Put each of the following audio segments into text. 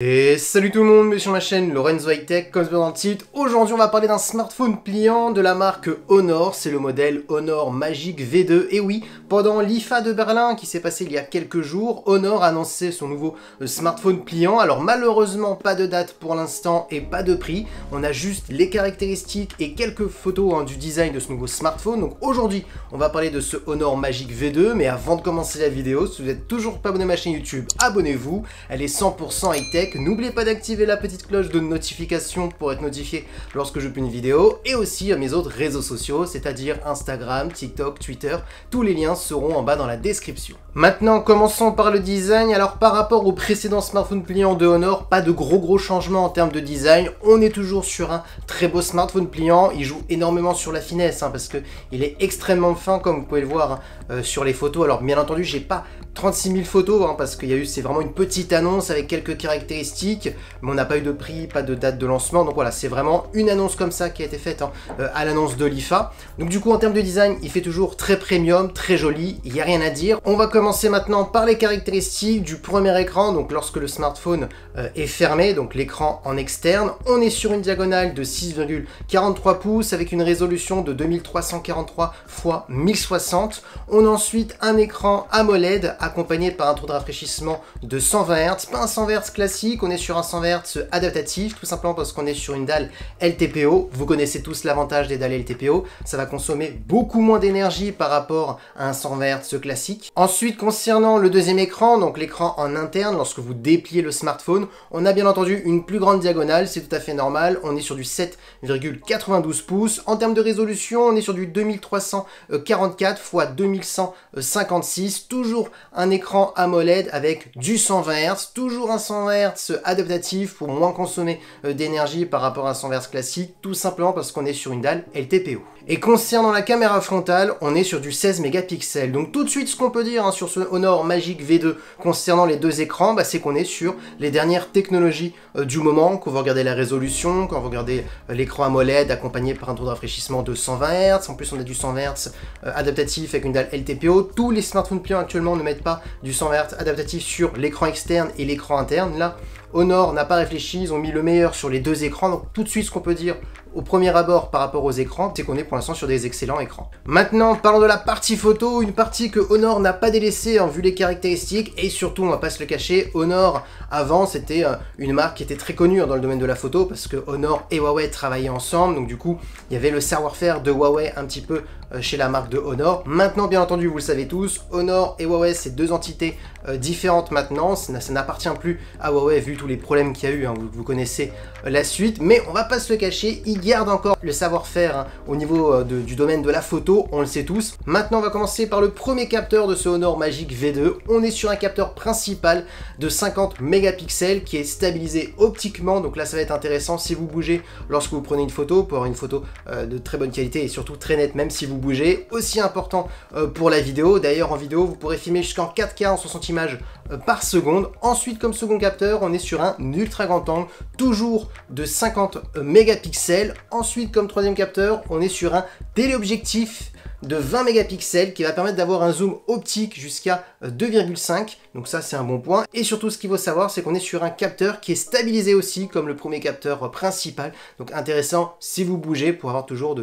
Et salut tout le monde, bienvenue sur ma chaîne Lorenzo High Tech, comme dans le titre. Aujourd'hui on va parler d'un smartphone pliant de la marque Honor, c'est le modèle Honor Magic V2. Et oui, pendant l'IFA de Berlin qui s'est passé il y a quelques jours, Honor a annoncé son nouveau smartphone pliant. Alors malheureusement pas de date pour l'instant et pas de prix, on a juste les caractéristiques et quelques photos du design de ce nouveau smartphone. Donc aujourd'hui on va parler de ce Honor Magic V2, mais avant de commencer la vidéo, si vous n'êtes toujours pas abonné à ma chaîne YouTube, abonnez-vous, elle est 100% high tech. N'oubliez pas d'activer la petite cloche de notification pour être notifié lorsque je publie une vidéo, et aussi à mes autres réseaux sociaux, c'est-à-dire Instagram, TikTok, Twitter. Tous les liens seront en bas dans la description. Maintenant, commençons par le design. Alors par rapport au précédent smartphone pliant de Honor, pas de gros changements en termes de design. On est toujours sur un très beau smartphone pliant. Il joue énormément sur la finesse parce que il est extrêmement fin, comme vous pouvez le voir sur les photos. Alors bien entendu, j'ai pas 36 000 photos parce qu'il y a eu, c'est vraiment une petite annonce avec quelques caractéristiques, mais on n'a pas eu de prix, pas de date de lancement. Donc voilà, c'est vraiment une annonce comme ça qui a été faite à l'annonce de l'IFA. Donc du coup, en termes de design, il fait toujours très premium, très joli. Il n'y a rien à dire. On va commencer maintenant par les caractéristiques du premier écran. Donc lorsque le smartphone est fermé, donc l'écran en externe, on est sur une diagonale de 6,43 pouces avec une résolution de 2343 x 1060. On a ensuite un écran AMOLED accompagné par un taux de rafraîchissement de 120 Hz, pas un 100 Hz classique, on est sur un 100 Hz adaptatif, tout simplement parce qu'on est sur une dalle LTPO. Vous connaissez tous l'avantage des dalles LTPO, ça va consommer beaucoup moins d'énergie par rapport à un 100 Hz classique. Ensuite, concernant le deuxième écran, donc l'écran en interne, lorsque vous dépliez le smartphone, on a bien entendu une plus grande diagonale, c'est tout à fait normal, on est sur du 7,92 pouces. En termes de résolution, on est sur du 2344 x 2156, toujours un écran AMOLED avec du 120 Hz, toujours un 100 Hz adaptatif pour moins consommer d'énergie par rapport à un 100 Hz classique, tout simplement parce qu'on est sur une dalle LTPO. Et concernant la caméra frontale, on est sur du 16 mégapixels. Donc tout de suite, ce qu'on peut dire sur ce Honor Magic V2 concernant les deux écrans, c'est qu'on est sur les dernières technologies du moment. Quand vous regardez la résolution, quand vous regardez l'écran AMOLED accompagné par un taux de rafraîchissement de 120 Hz, en plus on a du 100 Hz adaptatif avec une dalle LTPO. Tous les smartphones pliants actuellement ne mettent pas du 100 Hz adaptatif sur l'écran externe et l'écran interne. Là, Honor n'a pas réfléchi, ils ont mis le meilleur sur les deux écrans. Donc tout de suite, ce qu'on peut dire au premier abord par rapport aux écrans, c'est qu'on est pour l'instant sur des excellents écrans. Maintenant, parlons de la partie photo, une partie que Honor n'a pas délaissée vu les caractéristiques, et surtout, on va pas se le cacher, Honor, avant, c'était une marque qui était très connue dans le domaine de la photo, parce que Honor et Huawei travaillaient ensemble, donc du coup, il y avait le savoir-faire de Huawei un petit peu chez la marque de Honor. Maintenant, bien entendu, vous le savez tous, Honor et Huawei, c'est deux entités différentes maintenant, ça n'appartient plus à Huawei vu tous les problèmes qu'il y a eu, vous connaissez la suite, mais on va pas se le cacher, il garde encore le savoir-faire au niveau du domaine de la photo, on le sait tous. Maintenant, on va commencer par le premier capteur de ce Honor Magic V2. On est sur un capteur principal de 50 mégapixels qui est stabilisé optiquement, donc là ça va être intéressant si vous bougez lorsque vous prenez une photo, pour avoir une photo de très bonne qualité et surtout très nette même si vous bougez. Aussi important pour la vidéo, d'ailleurs en vidéo vous pourrez filmer jusqu'en 4K en 60 images par seconde. Ensuite, comme second capteur, on est sur un ultra grand angle, toujours de 50 mégapixels. Ensuite, comme troisième capteur, on est sur un téléobjectif de 20 mégapixels qui va permettre d'avoir un zoom optique jusqu'à 2,5. Donc ça, c'est un bon point. Et surtout, ce qu'il faut savoir, c'est qu'on est sur un capteur qui est stabilisé aussi, comme le premier capteur principal. Donc intéressant si vous bougez pour avoir toujours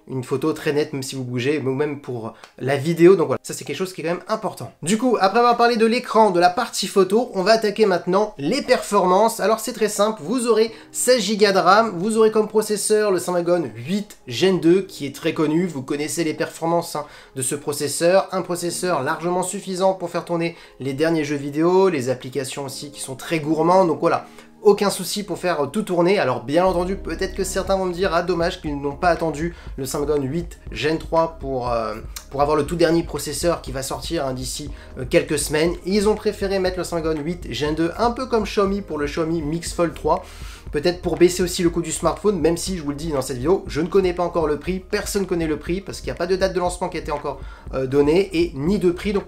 une photo très nette, même si vous bougez, ou même pour la vidéo. Donc voilà, ça c'est quelque chose qui est quand même important. Du coup, après avoir parlé de l'écran, de la partie photo, on va attaquer maintenant les performances. Alors c'est très simple, vous aurez 16 Go de RAM, vous aurez comme processeur le Snapdragon 8 Gen 2 qui est très connu, vous connaissez les performances de ce processeur, un processeur largement suffisant pour faire tourner les derniers jeux vidéo, les applications aussi qui sont très gourmandes, donc voilà. Aucun souci pour faire tout tourner. Alors bien entendu, peut-être que certains vont me dire, ah dommage qu'ils n'ont pas attendu le Snapdragon 8 Gen 3 pour avoir le tout dernier processeur qui va sortir d'ici quelques semaines. Ils ont préféré mettre le Snapdragon 8 Gen 2, un peu comme Xiaomi pour le Xiaomi Mix Fold 3. Peut-être pour baisser aussi le coût du smartphone, même si je vous le dis dans cette vidéo, je ne connais pas encore le prix, personne ne connaît le prix, parce qu'il n'y a pas de date de lancement qui a été encore donnée, et ni de prix. Donc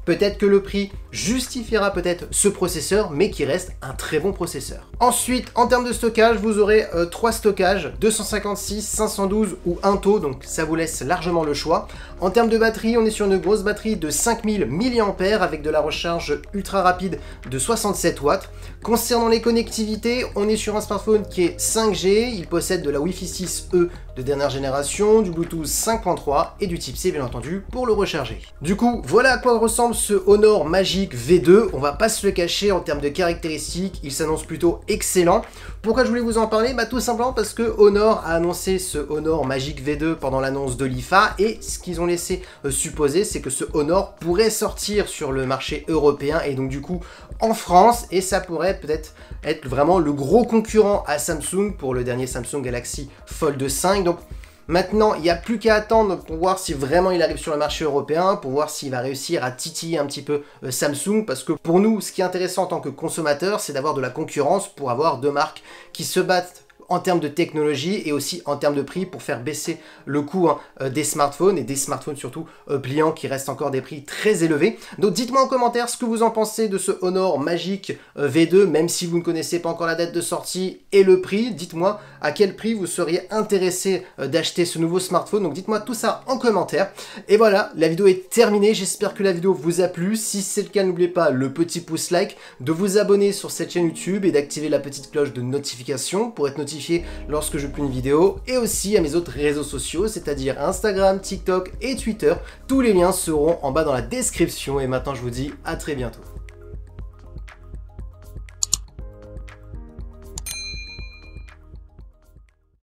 peut-être que le prix justifiera peut-être ce processeur, mais qui reste un très bon processeur. Ensuite, en termes de stockage, vous aurez 3 stockages, 256, 512 ou 1 TO, donc ça vous laisse largement le choix. En termes de batterie, on est sur une grosse batterie de 5000 mAh avec de la recharge ultra rapide de 67 watts. Concernant les connectivités, on est sur un smartphone qui est 5G, il possède de la Wi-Fi 6E de dernière génération, du Bluetooth 5.3 et du type C bien entendu pour le recharger. Du coup, voilà à quoi ressemble ce Honor Magic V2, on va pas se le cacher en termes de caractéristiques, il s'annonce plutôt excellent. Pourquoi je voulais vous en parler? Tout simplement parce que Honor a annoncé ce Honor Magic V2 pendant l'annonce de l'IFA et ce qu'ils ont laissé supposer, c'est que ce Honor pourrait sortir sur le marché européen et donc du coup en France, et ça pourrait peut-être être vraiment le gros concurrent à Samsung pour le dernier Samsung Galaxy Fold 5. Donc maintenant, il n'y a plus qu'à attendre pour voir si vraiment il arrive sur le marché européen, pour voir s'il va réussir à titiller un petit peu Samsung, parce que pour nous, ce qui est intéressant en tant que consommateur, c'est d'avoir de la concurrence pour avoir deux marques qui se battent en termes de technologie et aussi en termes de prix pour faire baisser le coût des smartphones et des smartphones surtout pliants qui restent encore des prix très élevés. Donc dites-moi en commentaire ce que vous en pensez de ce Honor Magic V2, même si vous ne connaissez pas encore la date de sortie et le prix. Dites-moi à quel prix vous seriez intéressé d'acheter ce nouveau smartphone. Donc dites-moi tout ça en commentaire. Et voilà, la vidéo est terminée. J'espère que la vidéo vous a plu. Si c'est le cas, n'oubliez pas le petit pouce like, de vous abonner sur cette chaîne YouTube et d'activer la petite cloche de notification pour être notifié lorsque je publie une vidéo, et aussi à mes autres réseaux sociaux, c'est-à-dire Instagram, TikTok et Twitter. Tous les liens seront en bas dans la description et maintenant je vous dis à très bientôt.